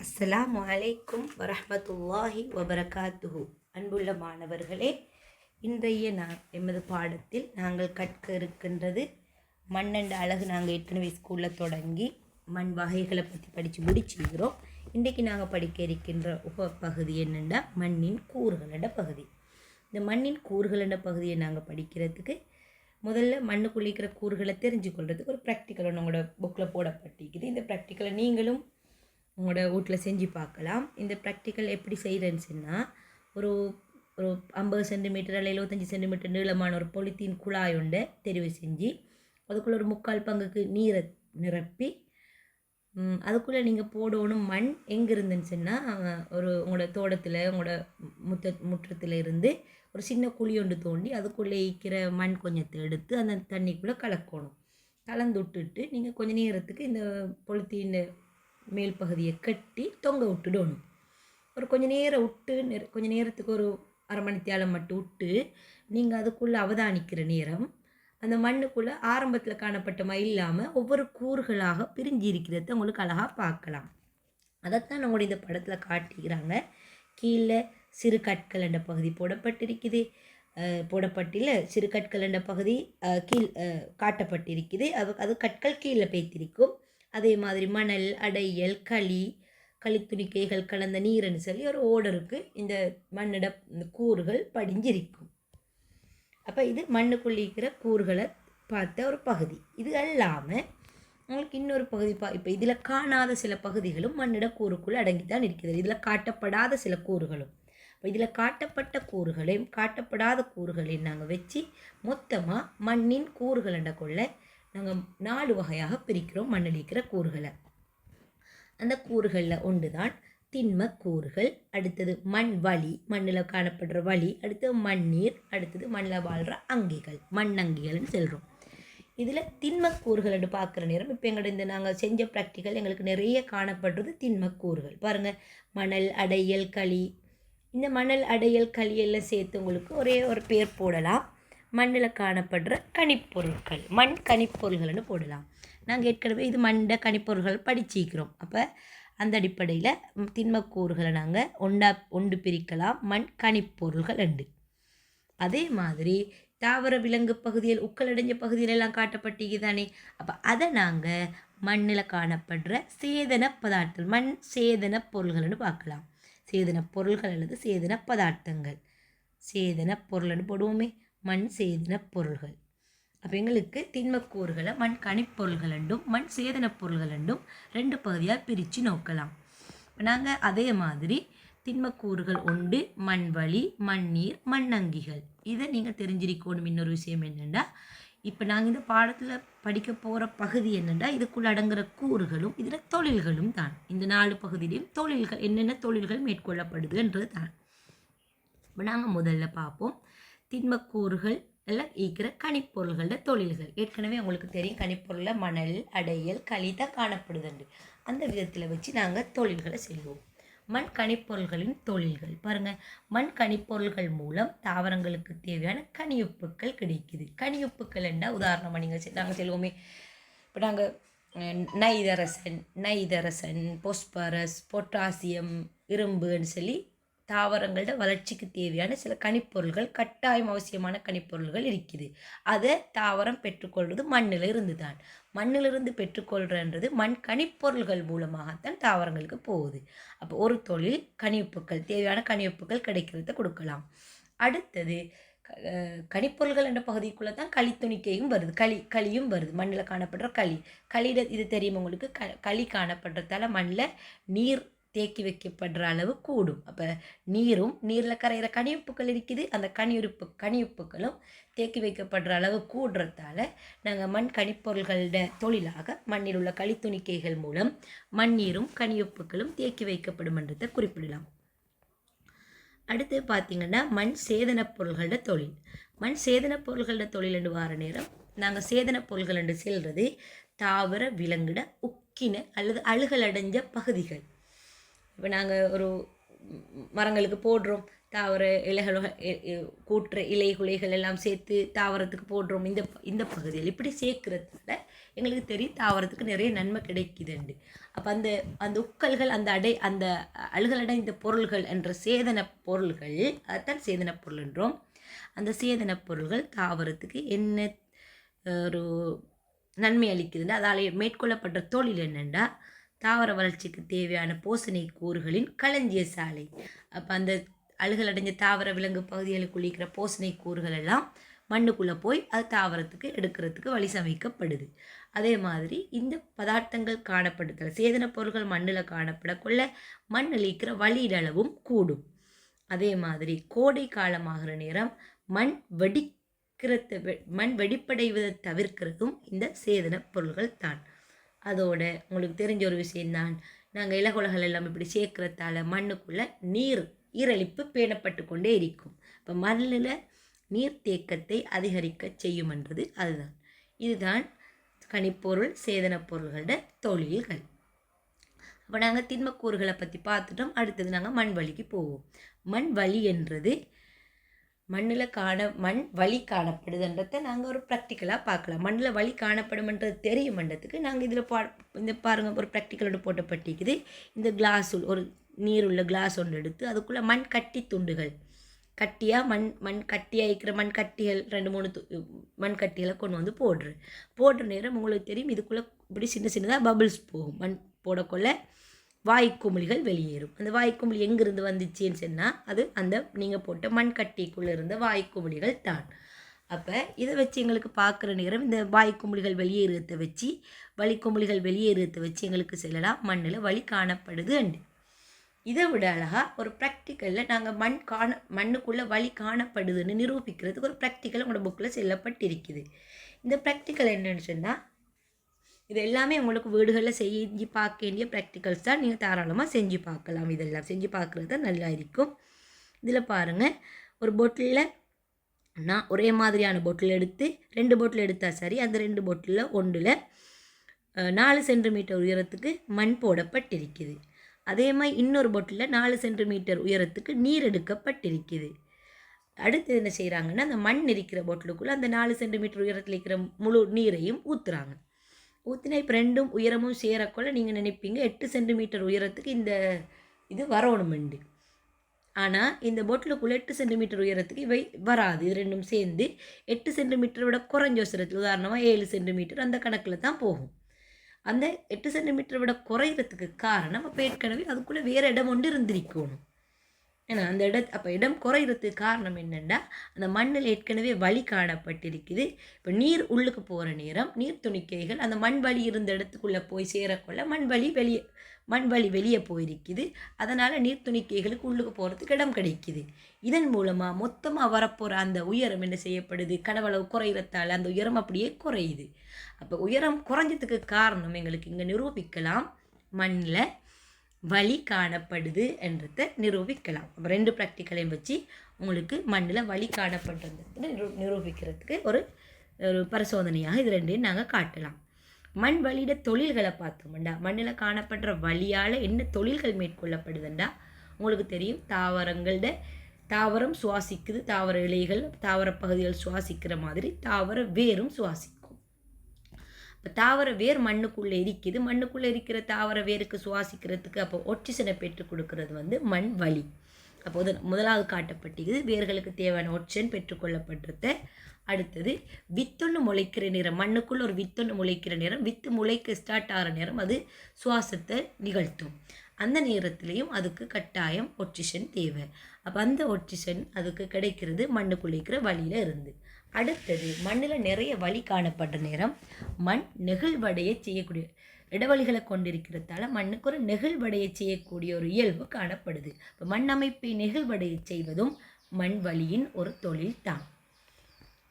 அஸ்ஸலாமு அலைக்கும் வரஹ்மத்துல்லாஹி வபரகாத்துஹு. அன்புள்ள மாணவர்களே, இன்றைய எமது பாடத்தில் நாங்கள் கற்க இருக்கின்றது மண்ணெண்ட அழகு. நாங்கள் ஏற்கனவே ஸ்கூலில் தொடங்கி மண் வகைகளை பற்றி படித்து முடிச்சுக்கிறோம். இன்றைக்கு நாங்கள் படிக்க இருக்கின்ற பகுதி என்னென்னா மண்ணின் கூறுகளோட பகுதி. இந்த மண்ணின் கூறுகளோட பகுதியை நாங்கள் படிக்கிறதுக்கு முதல்ல மண்ணுக்குள்ளே இருக்கிற கூறுகளை தெரிஞ்சுக்கொள்கிறதுக்கு ஒரு ப்ராக்டிக்கல் உங்களோட புக்கில் போடப்பட்டிருக்குது. இந்த ப்ராக்டிக்கலை நீங்களும் உங்களோட வீட்டில் செஞ்சு பார்க்கலாம். இந்த ப்ராக்டிக்கல் எப்படி செய்கிறேன்னு சொன்னால், ஒரு ஒரு 50 சென்டிமீட்டர் அல்ல 75 சென்டிமீட்டர் நீளமான ஒரு பொலித்தீன் குழாய் ஒன்றை தெரிவு செஞ்சு அதுக்குள்ளே ஒரு 3/4 பங்குக்கு நீரை நிரப்பி அதுக்குள்ளே நீங்கள் போடணும் மண் எங்கே இருந்துன்னு சொன்னால், ஒரு உங்களோட தோட்டத்தில் உங்களோட முற்றத்தில் இருந்து ஒரு சின்ன குழி ஒன்று தோண்டி அதுக்குள்ளே இருக்கிற மண் கொஞ்சத்தை எடுத்து அந்த தண்ணிக்குள்ளே கலக்கணும். கலந்து விட்டுட்டு நீங்கள் கொஞ்சம் நேரத்துக்கு இந்த பொலித்தீன் மேல் பகுதியை கட்டி தொங்க விட்டுடணும். ஒரு கொஞ்சம் நேரம் விட்டு கொஞ்சம் நேரத்துக்கு ஒரு அரை மணித்தியாலம் மட்டும் விட்டு நீங்கள் அதுக்குள்ளே அவதானிக்கிற நேரம் அந்த மண்ணுக்குள்ளே ஆரம்பத்தில் காணப்பட்ட இல்லாமல் ஒவ்வொரு கூறுகளாக பிரிஞ்சு இருக்கிறத உங்களுக்கு அழகாக பார்க்கலாம். அதைத்தான் நம்மளுடைய இந்த படத்தில் காட்டிக்கிறாங்க. கீழே சிறு கற்கள் என்ற பகுதி போடப்பட்டிருக்குது, சிறு கற்கள் என்ற பகுதி காட்டப்பட்டிருக்குது. அது கற்கள் கீழே பேத்திருக்கும். அதே மாதிரி மணல், அடையல், களித்துணிக்கைகள் கலந்த நீர்னு சொல்லி ஒரு ஓடருக்கு இந்த மண்ணிட கூறுகள் படிஞ்சிருக்கும். அப்போ இது மண்ணுக்குள்ளே இருக்கிற கூறுகளை பார்த்த ஒரு பகுதி. இது அல்லாமல் உங்களுக்கு இன்னொரு பகுதி இப்போ இதில் காணாத சில பகுதிகளும் மண்ணிட கூறுக்குள்ளே அடங்கித்தான் இருக்கிறது. இதில் காட்டப்படாத சில கூறுகளும். இப்போ இதில் காட்டப்பட்ட கூறுகளையும் காட்டப்படாத கூறுகளையும் நாங்கள் வச்சு மொத்தமாக மண்ணின் கூறுகள் என்ற கொள்ள நாங்கள் 4 வகையாக பிரிக்கிறோம் மண்ணில் இருக்கிற கூறுகளை. அந்த கூறுகளில் ஒன்று தான் திண்ம கூறுகள், அடுத்தது மண் வளி, மண்ணில் காணப்படுற வளி, அடுத்தது மண்ணீர், அடுத்தது மண்ணில் வாழ்கிற அங்கிகள், மண்ணங்கிகள்னு சொல்கிறோம். இதில் திண்ம கூறுகள் என்று பார்க்குற நேரம் இப்போ எங்களோட இந்த நாங்கள் செஞ்ச ப்ராக்டிக்கல் எங்களுக்கு நிறைய காணப்படுறது திண்ம கூறுகள். பாருங்கள், மணல், அடையல், களி. இந்த மணல், அடையல், களி எல்லாம் சேர்த்து உங்களுக்கு ஒரே ஒரு பேர் போடலாம். மண்ணில் காணப்படுற கனிப்பொருட்கள், மண் கனிப்பொருள்கள்னு போடலாம். நாங்கள் ஏற்கனவே இது மண்ட கனிப்பொருள்கள் படிச்சிக்கிறோம். அப்போ அந்த அடிப்படையில் திண்மக்கூறுகளை நாங்கள் ஒன்று பிரிக்கலாம். மண் கனிப்பொருள்கள் உண்டு. அதே மாதிரி தாவர விலங்கு பகுதியில் உக்களடைஞ்ச பகுதியிலெல்லாம் காட்டப்பட்டீங்க தானே. அப்போ அதை நாங்கள் மண்ணில் காணப்படுற சேதன பதார்த்தங்கள், மண் சேதன பொருள்கள்னு பார்க்கலாம். சேதன பொருள்கள் அல்லது சேதன பதார்த்தங்கள், சேதன பொருள்னு போடுவோமே, மண் சேதன பொருள்கள். அப்போ எங்களுக்கு திண்மக்கூறுகளை மண் கனிப்பொருள்கள் என்றும் மண் சேதன பொருள்கள் என்றும் 2 பகுதியாக பிரித்து நோக்கலாம். நாங்கள் அதே மாதிரி திண்மக்கூறுகள் உண்டு மண் வளி, மண்ணீர், மண்ணங்கிகள். இதை நீங்கள் தெரிஞ்சிருக்கணும். இன்னொரு விஷயம் என்னென்னா, இப்போ நாங்கள் இந்த பாடத்தில் படிக்க போகிற பகுதி என்னென்னா, இதுக்குள்ளே அடங்குகிற கூறுகளும் இதில் தொழில்களும் தான். இந்த 4 பகுதியிலையும் தொழில்கள் என்னென்ன தொழில்கள் மேற்கொள்ளப்படுதுன்றது தான். இப்போ நாங்கள் முதல்ல பார்ப்போம் திண்மக்கூறுகள் எல்லாம் ஈக்கிற கனிப்பொருள்களோட தொழில்கள். ஏற்கனவே உங்களுக்கு தெரியும், கனிப்பொருளில் மணல், அடையல், களி தான் காணப்படுதுண்டு. அந்த விதத்தில் வச்சு நாங்கள் தொழில்களை செய்வோம். மண் கனிப்பொருள்களின் தொழில்கள் பாருங்கள். மண் கனிப்பொருள்கள் மூலம் தாவரங்களுக்கு தேவையான கனியுப்புக்கள் கிடைக்குது. கனியுப்புக்கள் என்றால் உதாரணமாக நாங்கள் சொல்லுவோமே, இப்போ நாங்கள் நைதரசன், பொஸ்பரஸ், பொட்டாசியம், இரும்புன்னு சொல்லி தாவரங்களோட வளர்ச்சிக்கு தேவையான சில கனிப்பொருள்கள், கட்டாயம் அவசியமான கனிப்பொருள்கள் இருக்குது. அதை தாவரம் பெற்றுக்கொள்வது மண்ணில் இருந்து தான். மண்ணிலிருந்து பெற்றுக்கொள்கிறது மண் கனிப்பொருள்கள் மூலமாகத்தான் தாவரங்களுக்கு போகுது. அப்போ ஒரு தொழில் கனியுப்புக்கள், தேவையான கனியுப்புக்கள் கிடைக்கிறத கொடுக்கலாம். அடுத்தது கனிப்பொருள்கள் என்ற பகுதிக்குள்ளே தான் களித்துணிக்கையும் வருது, களியும் வருது. மண்ணில் காணப்படுற களியிட இது தெரியும் உங்களுக்கு. களி காணப்படுறதால மண்ணில் நீர் தேக்கி வைக்கப்படுற அளவு கூடும். அப்போ நீரில் கரையிற கனியுப்புக்கள் இருக்குது. அந்த கனியுப்புக்களும் தேக்கி வைக்கப்படுற அளவு கூடுறதால நாங்கள் மண் கனிப்பொருள்களோட தொழிலாக மண்ணில் உள்ள களித்துணிக்கைகள் மூலம் மண்ணீரும் கனியுப்புக்களும் தேக்கி வைக்கப்படும் என்றதை குறிப்பிடலாம். அடுத்து பார்த்திங்கன்னா மண் சேதன பொருள்களோட தொழில். மண் சேதன பொருள்களோட தொழில் என்று வார நேரம் நாங்கள் சேதன பொருள்கள் என்று செல்வது தாவர விலங்கிட உக்கின அல்லது அழுகலடைஞ்ச பகுதிகள். இப்போ நாங்கள் ஒரு மரங்களுக்கு போடுறோம், தாவர இலைகள் கூட்டுற இலை குலைகள் எல்லாம் சேர்த்து தாவரத்துக்கு போடுறோம். இந்த பகுதியில் இப்படி சேர்க்கறதுனால எங்களுக்கு தெரியும் தாவரத்துக்கு நிறைய நன்மை கிடைக்குதுண்டு. அப்போ அந்த அந்த உக்கல்கள் அந்த அழுகலடைந்த பொருள்கள் என்ற சேதன பொருள்கள், அதைத்தான் சேதன பொருள் என்றோம். அந்த சேதன பொருள்கள் தாவரத்துக்கு என்ன ஒரு நன்மை அளிக்குதுன்னா அதால் மேற்கொள்ளப்பட்ட தொழில் என்னென்னா தாவர வளர்ச்சிக்கு தேவையான போசனை கூறுகளின் களஞ்சிய சாலை. அப்போ அந்த அழுகலடைஞ்ச தாவர விலங்கு பகுதிகளுக்குள்ள இருக்கிற போசனை கூறுகள் எல்லாம் மண்ணுக்குள்ளே போய் அது தாவரத்துக்கு எடுக்கிறதுக்கு வழி சமைக்கப்படுது. அதே மாதிரி இந்த பதார்த்தங்கள் காணப்படுதல் சேதன பொருட்கள் மண்ணில் காணப்படக்குள்ள மண் அளிக்கிற வழியிடளவும் கூடும். அதே மாதிரி கோடை காலமாகிற நேரம் மண் வெடிப்படைவதை தவிர்க்கிறதும் இந்த சேதன பொருள்கள் தான். அதோட உங்களுக்கு தெரிஞ்ச ஒரு விஷயம்தான், நாங்கள் இலகுலகள் எல்லாம் இப்படி சேர்க்கறதால மண்ணுக்குள்ளே ஈரழிப்பு பேணப்பட்டு கொண்டே இருக்கும். இப்போ மண்ணில் நீர்த்தேக்கத்தை அதிகரிக்க செய்யுமென்றது அதுதான். இதுதான் கனிப்பொருள் சேதன பொருள்களோட தொழில்கள். அப்போ நாங்கள் திண்மக்கூறுகளை பற்றி பார்த்துட்டோம். அடுத்தது நாங்கள் மண் வலிக்கு போவோம். மண் வலி என்றது மண் வலி காணப்படுதுன்றதை நாங்கள் ஒரு ப்ராக்டிக்கலாக பார்க்கலாம். மண்ணில் வலி காணப்படும்ன்றது தெரியும் மண்டத்துக்கு நாங்கள் இதில் இந்த பாருங்கள் ஒரு ப்ராக்டிக்கலோட போட்டப்பட்டிருக்குது. இந்த கிளாஸ் ஒரு நீர் உள்ள கிளாஸ் ஒன்று எடுத்து அதுக்குள்ளே மண் கட்டி துண்டுகள் கட்டியாக மண் கட்டியாக இருக்கிற மண் கட்டிகள் 2-3 மண் கட்டிகளை கொண்டு வந்து போடுற நேரம் உங்களுக்கு தெரியும் இதுக்குள்ளே இப்படி சின்னதாக பபிள்ஸ் போகும். மண் போடக்குள்ள வாய்க்குமிழிகள் வெளியேறும். அந்த வாய்க்குமிழி எங்கிருந்து வந்துச்சுன்னு சொன்னால் அது அந்த நீங்கள் போட்ட மண் கட்டிக்குள்ளே இருந்த வாய்க்குமிழிகள் தான். அப்போ இதை வச்சு எங்களுக்கு பார்க்குற நேரம் இந்த வாய்க்குமிழிகள் வெளியேறத்தை வச்சு எங்களுக்கு சொல்லலாம் மண்ணில் வலி காணப்படுது அண்டு. இதை விட அழகாக ஒரு ப்ராக்டிக்கலில் நாங்கள் மண்ணுக்குள்ளே வலி காணப்படுதுன்னு நிரூபிக்கிறதுக்கு ஒரு ப்ராக்டிக்கல் உங்களோட புக்கில் செல்லப்பட்டிருக்குது. இந்த ப்ராக்டிக்கல் என்னன்னு சொன்னால் இது எல்லாமே உங்களுக்கு வீடுகளில் செஞ்சு பார்க்க வேண்டிய ப்ராக்டிக்கல்ஸ் தான். நீங்கள் தாராளமாக செஞ்சு பார்க்கலாம். இதெல்லாம் செஞ்சு பார்க்குறது தான் நல்லா இருக்கும். இதில் பாருங்கள், ஒரு பொட்டிலில் நான் ஒரே மாதிரியான பொட்டில் எடுத்து 2 பொட்டில் எடுத்தால் சரி, அந்த 2 பொட்டிலில் ஒன்றில் 4 சென்டிமீட்டர் உயரத்துக்கு மண் போடப்பட்டிருக்குது. அதே மாதிரி இன்னொரு பொட்டிலில் 4 சென்டிமீட்டர் உயரத்துக்கு நீர் எடுக்கப்பட்டிருக்குது. அடுத்து என்ன செய்கிறாங்கன்னா அந்த மண் இருக்கிற பொட்டிலுக்குள்ளே அந்த 4 சென்டிமீட்டர் உயரத்தில் இருக்கிற முழு நீரையும் ஊற்றுறாங்க. ஊற்றினா இப்போ 2 உயரமும் சேரக்குள்ள நீங்கள் நினைப்பீங்க 8 சென்டிமீட்டர் உயரத்துக்கு இந்த இது வரணுமெண்டு. ஆனால் இந்த பொட்டிலுக்குள்ளே 8 சென்டிமீட்டர் உயரத்துக்கு இவை வராது. இது 2ம் சேர்ந்து 8 சென்டிமீட்டரை விட குறைஞ்ச உசரத்தில், உதாரணமாக 7 சென்டிமீட்டர் அந்த கணக்கில் தான் போகும். அந்த 8 சென்டிமீட்டரை விட குறையிறதுக்கு காரணம் அப்போ ஏற்கனவே அதுக்குள்ளே வேறு இடம் ஒன்று இருந்திருக்கணும். ஏன்னா அந்த அப்போ இடம் குறையிறதுக்கு காரணம் என்னென்னா அந்த மண்ணில் ஏற்கனவே வலி காணப்பட்டிருக்குது. இப்போ நீர் உள்ளுக்கு போகிற நேரம் நீர் துணிக்கைகள் அந்த மண் வலி இருந்த இடத்துக்குள்ளே போய் சேரக்குள்ள மண் வலி வெளியே போயிருக்குது. அதனால் நீர் துணிக்கைகளுக்கு உள்ளுக்கு போகிறதுக்கு இடம் கிடைக்குது. இதன் மூலமாக மொத்தமாக வரப்போகிற அந்த உயரம் என்ன செய்யப்படுது, கடவளவு குறையிறத்தால் அந்த உயரம் அப்படியே குறையுது. அப்போ உயரம் குறைஞ்சதுக்கு காரணம் எங்களுக்கு இங்கே நிரூபிக்கலாம், மண்ணில் வலி காணப்படுது என்றதை நிரூபிக்கலாம். அப்போ 2 ப்ராக்டிக்கலையும் வச்சு உங்களுக்கு மண்ணில் வலி காணப்படுறது நிரூபிக்கிறதுக்கு ஒரு பரிசோதனையாக இது 2ஐயும் நாங்கள் காட்டலாம். மண் வலியோட தொழில்களை பார்த்தோம்டா, மண்ணில் காணப்படுற வலியால் என்ன தொழில்கள் மேற்கொள்ளப்படுதுண்டா உங்களுக்கு தெரியும். தாவரம் சுவாசிக்குது, தாவர இலைகள் தாவர பகுதிகள் சுவாசிக்கிற மாதிரி தாவர வேரும் சுவாசிக்கும். இப்போ தாவர வேர் மண்ணுக்குள்ளே இருக்குது, மண்ணுக்குள்ளே இருக்கிற தாவர வேருக்கு சுவாசிக்கிறதுக்கு அப்போ ஆக்சிஜனை பெற்றுக் கொடுக்கறது மண் வலி. அப்போது முதலாவது காட்டப்பட்டிருக்குது வேர்களுக்கு தேவையான ஆக்சிஜன் பெற்றுக்கொள்ளப்படுறத. அடுத்தது வித்தொன்று முளைக்கிற நேரம், மண்ணுக்குள்ளே ஒரு வித்தொன்று முளைக்கிற நேரம், வித்து முளைக்க ஸ்டார்ட் ஆகிற நேரம் அது சுவாசத்தை நிகழ்த்தும். அந்த நேரத்துலேயும் அதுக்கு கட்டாயம் ஆக்சிஜன் தேவை. அப்போ அந்த ஆக்சிஜன் அதுக்கு கிடைக்கிறது மண்ணுக்குள்ளே இருக்கிற வலியில் இருந்து. அடுத்தது மண்ணில் நிறைய வலி காணப்படுற நேரம் மண் நெகிழ்வடைய செய்யக்கூடிய இடைவெளிகளை கொண்டிருக்கிறதால மண்ணுக்கு ஒரு நெகிழ்வடைய செய்யக்கூடிய ஒரு இயல்பு காணப்படுது. இப்போ மண் அமைப்பை நெகிழ்வடைய செய்வதும் மண் வலியின் ஒரு தொழில் தான்.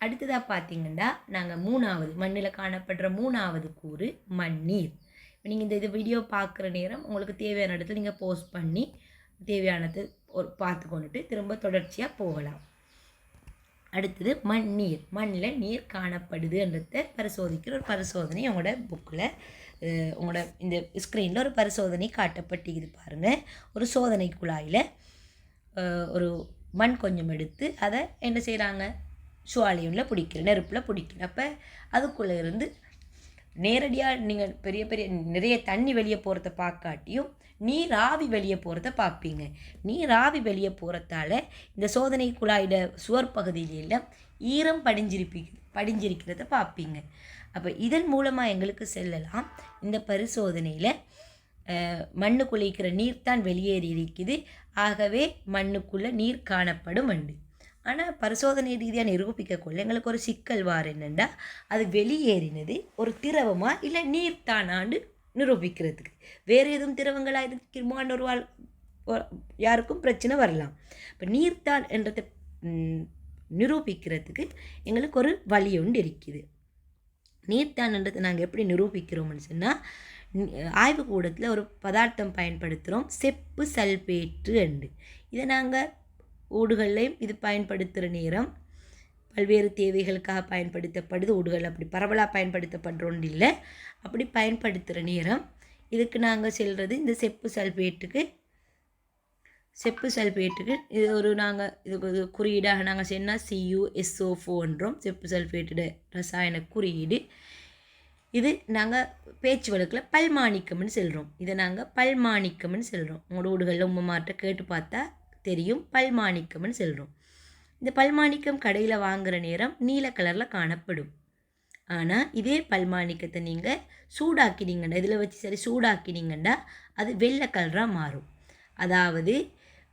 அடுத்ததாக பார்த்தீங்கன்னா நாங்கள் மண்ணில் காணப்படுற 3வது கூறு மண்ணீர். இப்போ நீங்கள் இந்த வீடியோ பார்க்குற நேரம் உங்களுக்கு தேவையான இடத்துல நீங்கள் போஸ்ட் பண்ணி தேவையானது பார்த்து கொண்டுட்டு திரும்ப தொடர்ச்சியாக போகலாம். அடுத்தது மண்ணீர், மண்ணில் நீர் காணப்படுதுன்றதை பரிசோதிக்கிற ஒரு பரிசோதனை உங்களோட புக்கில் உங்களோட இந்த ஸ்க்ரீனில் ஒரு பரிசோதனை காட்டப்பட்டிருக்குது பாருங்கள். ஒரு சோதனை குழாயில் ஒரு மண் கொஞ்சம் எடுத்து அதை என்ன செய்கிறாங்க, சுவாலியில் பிடிக்கிற நெருப்பில் பிடிக்கிற. அப்போ அதுக்குள்ளே இருந்து நேரடியாக நீங்கள் பெரிய பெரிய நிறைய தண்ணி வெளியே போகிறத பார்க்காட்டியும் நீர் ஆவி வெளியே போகிறத பார்ப்பீங்க. நீர் ஆவி வெளியே போகிறதால இந்த சோதனை குழாயிட சுவர் பகுதியிலெல்லாம் ஈரம் படிஞ்சிருக்கிறத பார்ப்பீங்க. அப்போ இதன் மூலமாக எங்களுக்கு செல்லலாம் இந்த பரிசோதனையில் மண்ணுக்குள்ளே இருக்கிற நீர் தான் வெளியேறி இருக்குது, ஆகவே மண்ணுக்குள்ளே நீர் காணப்படும் உண்டு. ஆனால் பரிசோதனை ரீதியாக நிரூபிக்கக்குள்ள எங்களுக்கு ஒரு சிக்கல் வார் என்னென்னா அது வெளியேறினது ஒரு திரவமாக இல்லை நீர் தானாண்டு நிரூபிக்கிறதுக்கு. வேறு எதுவும் திரவங்களாக இருக்குமான்னு யாருக்கும் பிரச்சனை வரலாம். இப்போ நீர்த்தான் என்றதை நிரூபிக்கிறதுக்கு எங்களுக்கு ஒரு வழி ஒன்று இருக்குது. நீர்த்தான்ன்றதை நாங்கள் எப்படி நிரூபிக்கிறோம்னு சொன்னால், ஆய்வுக்கூடத்தில் ஒரு பதார்த்தம் பயன்படுத்துகிறோம், செப்பு சல்பேட்டு அண்டு. இதை நாங்கள் ஊடுகள்லையும் இது பயன்படுத்துகிற நேரம் பல்வேறு தேவைகளுக்காக பயன்படுத்தப்படுது. ஊடுகள் அப்படி பரவலாக பயன்படுத்தப்படுறோன்னு இல்லை, அப்படி பயன்படுத்துகிற நேரம் இதுக்கு நாங்கள் செல்வது இந்த செப்பு சல்பேட்டுக்கு இது ஒரு நாங்கள் இது குறியீடாக நாங்கள் சொன்னால் CuSO4 செப்பு சல்ஃபேட்டோட ரசாயன குறியீடு. இது நாங்கள் பேச்சு வழக்கில் பல்மாணிக்கம்னு சொல்கிறோம். இதை நாங்கள் பல்மாணிக்கம்னு சொல்கிறோம். உங்களோட ஊடுகளில் உம்மாட்ட கேட்டு பார்த்தா தெரியும், பல்மாணிக்கம்னு சொல்கிறோம். இந்த பல்மாணிக்கம் கடையில் வாங்குகிற நேரம் நீல கலரில் காணப்படும். ஆனால் இதே பல்மாணிக்கத்தை நீங்கள் சூடாக்கினீங்கண்டா, இதில் வச்சு சூடாக்கினீங்கண்டா அது வெள்ளை கலராக மாறும். அதாவது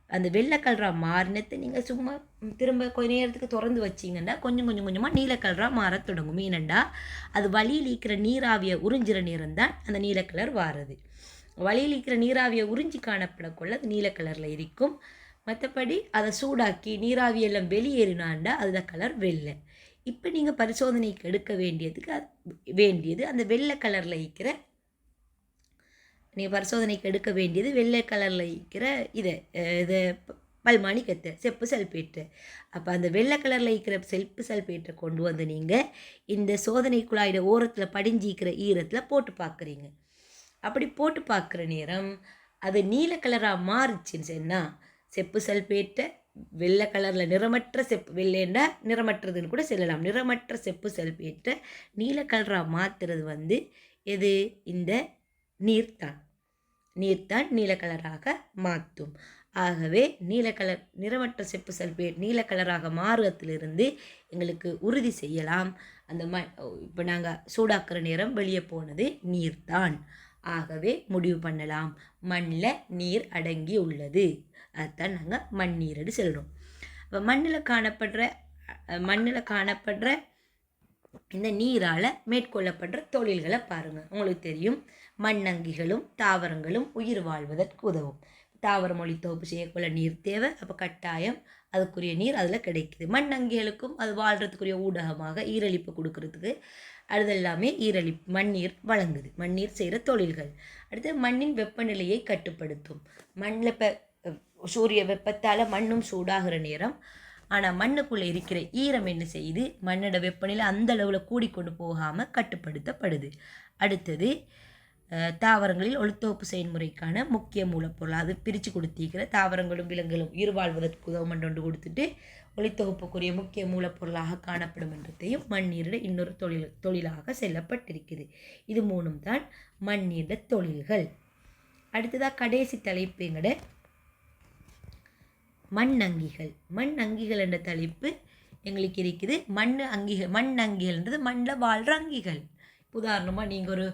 அந்த வெள்ளை கலராக மாறினத்தை நீங்கள் சும்மா திரும்ப கொஞ்ச நேரத்துக்கு திறந்து வச்சிங்கன்னா கொஞ்சமாக நீல கலராக மாற தொடங்கும். ஏனண்டா அது வழியில் இருக்கிற நீராவியை உறிஞ்சிற நேரம் தான் அந்த நீல கலர் வாருது. வழியில் இருக்கிற நீராவியை உறிஞ்சி காணப்படக்குள்ள அது நீல கலரில் இருக்கும். மற்றபடி அதை சூடாக்கி நீராவியெல்லாம் வெளியேறினாண்டா அதில் கலர் வெள்ளை. இப்போ நீங்கள் பரிசோதனைக்கு எடுக்க வேண்டியது அந்த வெள்ளை கலரில் இருக்கிற, நீங்கள் பரிசோதனைக்கு எடுக்க வேண்டியது வெள்ளை கலரில் இருக்கிற இதை பல்மாணிக்கத்தை செப்பு சல்பேட்டு. அப்போ அந்த வெள்ளை கலரில் இருக்கிற செப்பு சல்பேட்டை கொண்டு வந்து நீங்கள் இந்த சோதனை குழாயோட ஓரத்தில் படிஞ்சிக்கிற ஈரத்தில் போட்டு பார்க்குறீங்க. அப்படி போட்டு பார்க்குற நேரம் அது நீல கலராக மாறிச்சுன்னு சொன்னால் செப்பு சல்பேட்டை வெள்ளை கலரில் நிறமற்ற வெள்ளைண்டா நிறமற்றதுன்னு கூட சொல்லலாம். நிறமற்ற செப்பு சல்பேட்டை நீல கலராக மாற்றுறது எது? இந்த நீர்த்தான் நீல கலராக மாற்றும். ஆகவே நிறமற்ற செப்பு சல்பேட் நீல கலராக மாறுவதிலிருந்து எங்களுக்கு உறுதி செய்யலாம் அந்த இப்போ நாங்கள் சூடாக்குற நேரம் வெளியே போனது நீர்தான். ஆகவே முடிவு பண்ணலாம் மண்ணில் நீர் அடங்கி உள்ளது. அதுதான் நாங்கள் மண்ணீரடு சொல்கிறோம். அப்போ மண்ணில் காணப்படுற இந்த நீரால் மேற்கொள்ளப்படுற தொழில்களை பாருங்கள். உங்களுக்கு தெரியும், மண்ணங்கிகளும் தாவரங்களும் உயிர் வாழ்வதற்கு உதவும். தாவரம் ஒளித்தொகுப்பு செய்யக்குள்ள நீர் தேவை. அப்போ கட்டாயம் அதுக்குரிய நீர் அதில் கிடைக்குது. மண்ணங்கிகளுக்கும் அது வாழ்கிறதுக்குரிய ஊடகமாக ஈரழிப்பு கொடுக்கறதுக்கு அது எல்லாமே மண்ணீர் வழங்குது. மண்ணீர் செய்கிற தொழில்கள். அடுத்து மண்ணின் வெப்பநிலையை கட்டுப்படுத்தும். மண்ணில் இப்போ சூரிய வெப்பத்தால் மண்ணும் சூடாகிற நேரம், ஆனால் மண்ணுக்குள்ளே இருக்கிற ஈரம் என்ன செய்யுது? மண்ணோட வெப்பநிலை அந்த அளவில் கூடிக்கொண்டு போகாமல் கட்டுப்படுத்தப்படுது. அடுத்தது தாவரங்களில் ஒளித்தொகுப்பு செயல்முறைக்கான முக்கிய மூலப்பொருள். அது பிரித்து கொடுத்திருக்கிற தாவரங்களும் விலங்குகளும் உயிர் வாழ்வதற்கு உதவும் என்று கொடுத்துட்டு ஒளித்தொகுப்புக்குரிய முக்கிய மூலப்பொருளாக காணப்படும் என்றதையும் மண்ணீரோட இன்னொரு தொழிலாக செல்லப்பட்டிருக்குது. இது மூணும் தான் மண்ணீரோட தொழில்கள். அடுத்ததாக கடைசி தலைப்பு எங்கட மண்ணங்கிகள் என்ற தலைப்பு எங்களுக்கு இருக்குது. மண்ணங்கிகள்ன்றது மண்ணில் வாழ்கிற அங்கிகள். உதாரணமாக நீங்கள் ஒரு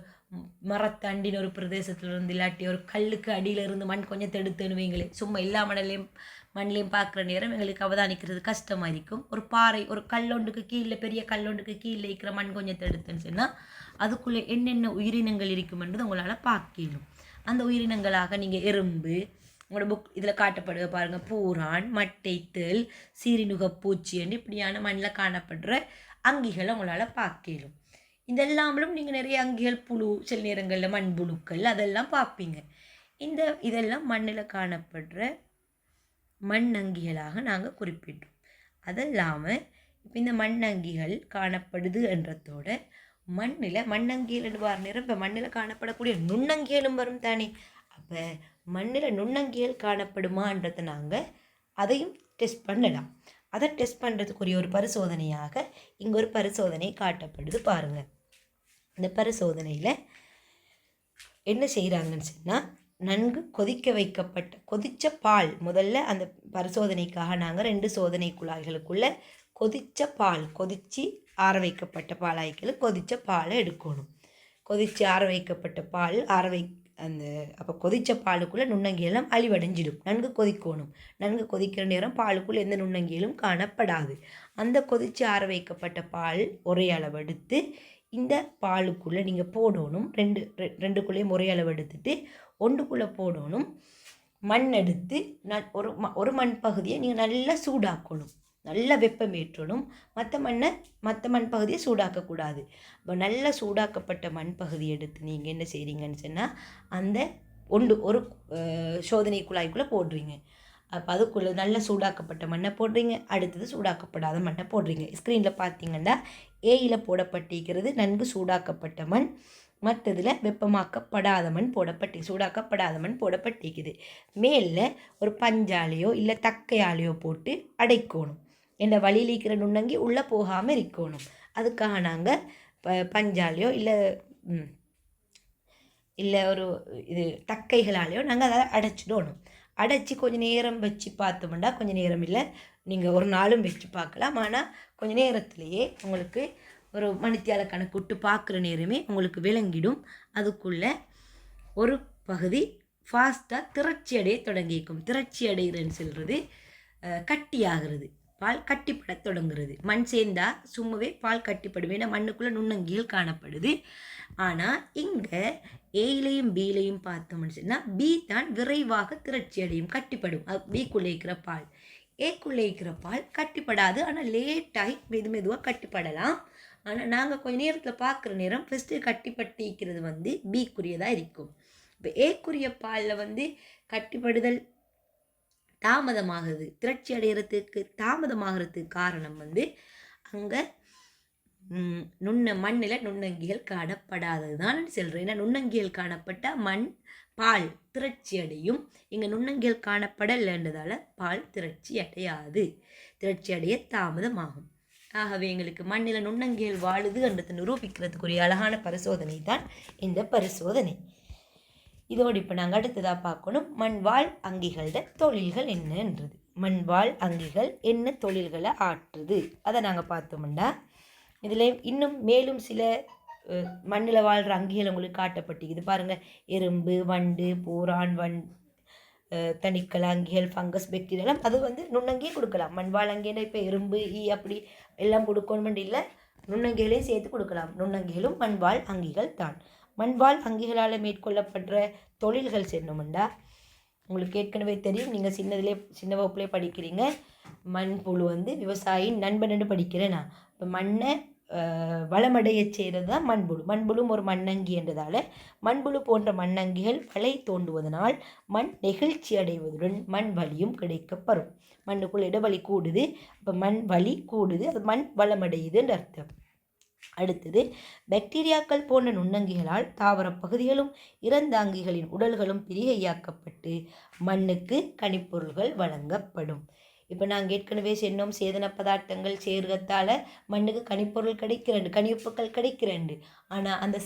மரத்தண்டின் ஒரு பிரதேசத்திலிருந்து இல்லாட்டி ஒரு கல்லுக்கு அடியிலிருந்து மண் கொஞ்சம் தெடுத்துன்னு வைங்களேன், சும்மா எல்லா மண்ணிலையும் பார்க்குற நேரம் எங்களுக்கு அவதானிக்கிறது கஷ்டமாக இருக்கும். ஒரு பாறை, ஒரு கல்லொண்டுக்கு கீழே, பெரிய கல்லொண்டுக்கு கீழே இருக்கிற மண் கொஞ்சம் தெடுத்துன்னு சொன்னால் அதுக்குள்ளே என்னென்ன உயிரினங்கள் இருக்குமென்றது உங்களால் பார்க்கணும். அந்த உயிரினங்களாக நீங்கள் எறும்பு, உங்களோட புக் இதில் காட்டப்படுக பாருங்கள், பூரான், மட்டைத்தேள், சீரிநுகப்பூச்சி என்று இப்படியான மண்ணில் காணப்படுற அங்கிகளை உங்களால் பார்க்கலும். இதெல்லாமலும் நீங்கள் நிறைய அங்கிகள், புழு, சில நேரங்களில் மண்புழுக்கள் அதெல்லாம் பார்ப்பீங்க. இதெல்லாம் மண்ணில் காணப்படுற மண்ணங்கிகளாக நாங்கள் குறிப்பிட்டோம். அதல்லாமல் இப்போ இந்த மண்ணங்கிகள் காணப்படுது என்றதோட மண்ணங்கிகள் வர நேரம் இப்போ மண்ணில் காணப்படக்கூடிய நுண்ணங்கிகளும் வரும் தானே. அப்போ மண்ணில் நுண்ணங்கிகள் காணப்படுமான்றதை நாங்கள் அதையும் டெஸ்ட் பண்ணலாம். அதை டெஸ்ட் பண்ணுறதுக்குரிய ஒரு பரிசோதனையாக இங்கே ஒரு பரிசோதனை காட்டப்படுது பாருங்கள். இந்த பரிசோதனையில் என்ன செய்கிறாங்கன்னு சொன்னால், நன்கு கொதித்த பால் முதல்ல அந்த பரிசோதனைக்காக நாங்கள் 2 சோதனை குழாய்களுக்குள்ளே கொதித்து ஆற வைக்கப்பட்ட பாலாய்க்கள் கொதித்த பாலை எடுக்கணும். கொதித்து ஆற வைக்கப்பட்ட பால் அப்போ கொதித்த பாலுக்குள்ளே நுண்ணங்கியெல்லாம் அழிவடைஞ்சிடும். நன்கு கொதிக்கணும். நன்கு கொதிக்கிற நேரம் பாலுக்குள்ளே எந்த நுண்ணங்கியலும் காணப்படாது. அந்த கொதித்து ஆற வைக்கப்பட்ட பால் ஒரே அளவு எடுத்து இந்த பாலுக்குள்ளே நீங்கள் போடணும். ரெண்டுக்குள்ளேயும் ஒரே அளவு எடுத்துட்டு ஒன்றுக்குள்ளே போடணும். மண் எடுத்து ஒரு மண் பகுதியை நீங்கள் நல்லா சூடாக்கணும். நல்லா வெப்பம் ஏற்றணும். மற்ற மண் பகுதியை சூடாக்கக்கூடாது. இப்போ நல்லா சூடாக்கப்பட்ட மண் பகுதி எடுத்து நீங்கள் என்ன செய்கிறீங்கன்னு சொன்னால், அந்த ஒரு சோதனை குழாய்க்குள்ளே போடுறீங்க. அப்போ அதுக்குள்ளே நல்லா சூடாக்கப்பட்ட மண்ணை போடுறீங்க. அடுத்தது சூடாக்கப்படாத மண்ணை போடுறீங்க. ஸ்க்ரீனில் பார்த்தீங்கன்னா ஏயில் போடப்பட்டிருக்கிறது நன்கு சூடாக்கப்பட்ட மண், மற்றதில் வெப்பமாக்கப்படாத மண் சூடாக்கப்படாத மண் போடப்பட்டிருக்குது. மேலே ஒரு பஞ்சாலையோ இல்லை தக்கையாலையோ போட்டு அடைக்கணும். என்ற வழியில் இருக்கிற நுண்ணங்கி உள்ளே போகாமல் இருக்கணும். அதுக்காக நாங்கள் பஞ்சாலையோ இல்லை ஒரு தக்கைகளாலேயோ நாங்கள் அதை அடைச்சிடணும். அடைச்சி கொஞ்சம் நேரம் வச்சு பார்த்தோம்னா, கொஞ்சம் நேரம் இல்லை, நீங்கள் ஒரு நாளும் வச்சு பார்க்கலாம். ஆனால் கொஞ்சம் நேரத்திலேயே உங்களுக்கு ஒரு மணித்தியால கணக்கு விட்டு பார்க்குற நேரமே உங்களுக்கு விளங்கிடும். அதுக்குள்ளே ஒரு பகுதி ஃபாஸ்ட்டாக திரட்சி அடைய தொடங்கிக்கும். திரட்சி அடைகிறேன்னு சொல்கிறது கட்டியாகிறது. பால் கட்டிப்பட தொடங்குறது. மண் சேர்ந்தா சும்மாவே பால் கட்டிப்படும். ஏன்னா மண்ணுக்குள்ளே நுண்ணங்கிகள் காணப்படுது. ஆனால் இங்கே ஏலையும் பிலையும் பார்த்தோம்னு சொன்னால், பி தான் விரைவாக திரட்சி அடையும், கட்டிப்படும். பிக்குள்ளே இருக்கிற பால். ஏக்குள்ளே இருக்கிற பால் கட்டிப்படாது. ஆனால் லேட்டாகி மெதுவாக கட்டிப்படலாம். ஆனால் நாங்கள் கொஞ்சம் நேரத்தில் பார்க்குற நேரம் ஃபஸ்ட்டு கட்டிப்பட்டிருக்கிறது பிக்குரியதாக இருக்கும். இப்போ ஏக்குரிய பாலில் கட்டிப்படுதல் தாமதமாகுது. திரட்சி அடைகிறதுக்கு தாமதமாகிறதுக்கு காரணம் அங்கே மண்ணில் நுண்ணங்கிகள் காணப்படாதது தான் சொல்கிறேன். ஏன்னா நுண்ணங்கிகள் காணப்பட்டால் பால் திரட்சி அடையும். இங்கே நுண்ணங்கிகள் காணப்படலைன்றதால பால் திரட்சி அடையாது. திரட்சி அடைய தாமதமாகும். ஆகவே எங்களுக்கு மண்ணில் நுண்ணங்கிகள் வாழுது என்றதை நிரூபிக்கிறதுக்குரிய அழகான பரிசோதனை தான் இந்த பரிசோதனை. இதோடு இப்போ நாங்கள் அடுத்ததாக பார்க்கணும், மண்வாழ் அங்கிகளோட தொழில்கள் என்னன்றது. மண்வாழ் அங்கிகள் என்ன தொழில்களை ஆற்றுது அதை நாங்கள் பார்த்தோம்னா, இதில் இன்னும் மேலும் சில மண்ணில் வாழ்கிற அங்கிகள் உங்களுக்கு காட்டப்பட்டிருக்குது பாருங்கள். எறும்பு, வண்டு, பூரான், தனிக்கல அங்கிகள், ஃபங்கஸ், பாக்டீரியா, அது நுண்ணங்கியே கொடுக்கலாம். மண்வாழ் அங்கினா இப்போ எறும்பு, அப்படி எல்லாம் கொடுக்கணுமென்று இல்லை, நுண்ணங்கிகளையும் சேர்த்து கொடுக்கலாம். நுண்ணங்கிகளும் மண்வாழ் அங்கிகள் தான். மண்வாழ் அங்கிகளால் மேற்கொள்ளப்படுற தொழில்கள் சென்னோம்டா, உங்களுக்கு ஏற்கனவே தெரியும். நீங்கள் சின்ன வகுப்புலேயே படிக்கிறீங்க. மண்புழு விவசாயியின் நண்பன் படிக்கிறேன்னா, இப்போ மண்ணை வளமடைய செய்கிறது தான் மண்புழு. மண்புழும் ஒரு மண்ணங்கி என்றதால் மண்புழு போன்ற மண்ணங்கிகள் வலை தோண்டுவதனால் மண் நெகிழ்ச்சி அடைவதுடன் மண் வலியும் கிடைக்கப்பெறும். மண்ணுக்குள் இடவலி கூடுது, அப்போ மண் வலி கூடுது, அது மண் வளமடையுதுன்னு அர்த்தம். அடுத்தது, பாக்டீரியாக்கள் போன்ற நுண்ணங்கிகளால் தாவர பகுதிகளும் இறந்தாங்கிகளின் உடல்களும் பிரிகையாக்கப்பட்டு மண்ணுக்கு கனிப்பொருள்கள் வழங்கப்படும். இப்போ நாங்கள் ஏற்கனவே சொன்னோம், சேதன பதார்த்தங்கள் சேர்க்கத்தால் மண்ணுக்கு கனிப்பொருள் கனிப்புக்கள் கிடைக்கிறண்டு. ஆனால் அந்த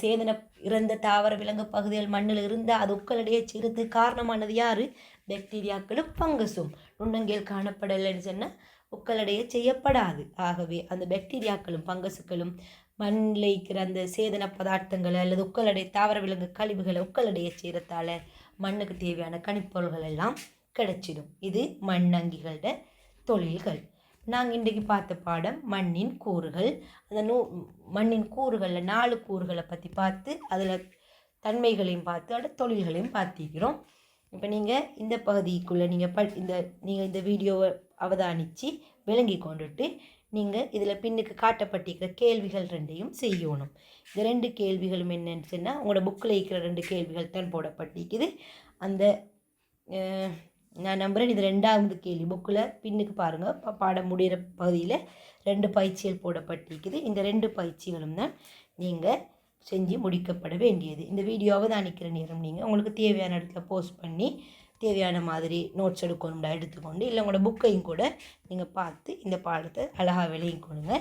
இறந்த தாவர விலங்கு பகுதிகள் மண்ணில் இருந்தால் அது உக்களடைய செய்கிறதுக்கு காரணமானது யார்? பாக்டீரியாக்களும் ஃபங்கஸும். நுண்ணங்கிகள் காணப்படலைன்னு சொன்னால் உக்களடைய செய்யப்படாது. ஆகவே அந்த பாக்டீரியாக்களும் ஃபங்கஸுக்களும் மண்ணில் இருக்கிற அந்த சேதன பதார்த்தங்களை அல்லது உக்களடைய தாவர விலங்கு கழிவுகளை உக்களடைய செய்கிறதால மண்ணுக்கு தேவையான கனிப்பொருள்கள் எல்லாம் கிடைச்சிடும். இது மண்ணங்கிகளோட தொழில்கள். நாங்கள் இன்றைக்கு பார்த்த பாடம் மண்ணின் கூறுகள். அந்த மண்ணின் கூறுகளில் 4 கூறுகளை பற்றி பார்த்து அதில் தன்மைகளையும் பார்த்து அதோட தொழில்களையும் பார்த்திக்கிறோம். இப்போ நீங்கள் இந்த பகுதிக்குள்ளே நீங்கள் இந்த வீடியோவை அவதானித்து விளங்கி கொண்டுட்டு நீங்கள் இதில் பின்னுக்கு காட்டப்பட்டிருக்கிற கேள்விகள் 2ஐயும் செய்யணும். இந்த 2 கேள்விகளும் என்னன்னு சொன்னால், உங்களோட புக்கில் இருக்கிற 2 கேள்விகள் தான் போடப்பட்டிருக்குது. அந்த நான் நம்புகிறேன் இது 2வது கேள்வி. புக்கில் பின்னுக்கு பாருங்கள், பாடம் முடிகிற பகுதியில் 2 பயிற்சிகள் போடப்பட்டிருக்குது. இந்த 2 பயிற்சிகளும் தான் நீங்கள் செஞ்சு முடிக்கப்பட வேண்டியது. இந்த வீடியோவை தான் நிற்கிற நேரம் நீங்கள் உங்களுக்கு தேவையான இடத்துல போஸ்ட் பண்ணி தேவையான மாதிரி நோட்ஸ் எடுக்கணும்டா எடுத்துக்கொண்டு, இல்லை உங்களோட புக்கையும் கூட நீங்கள் பார்த்து இந்த பாடத்தை அழகாக விளையும் கொடுங்க.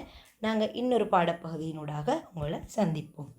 நாங்கள் இன்னொரு பாடப்பகுதியினூடாக உங்களை சந்திப்போம்.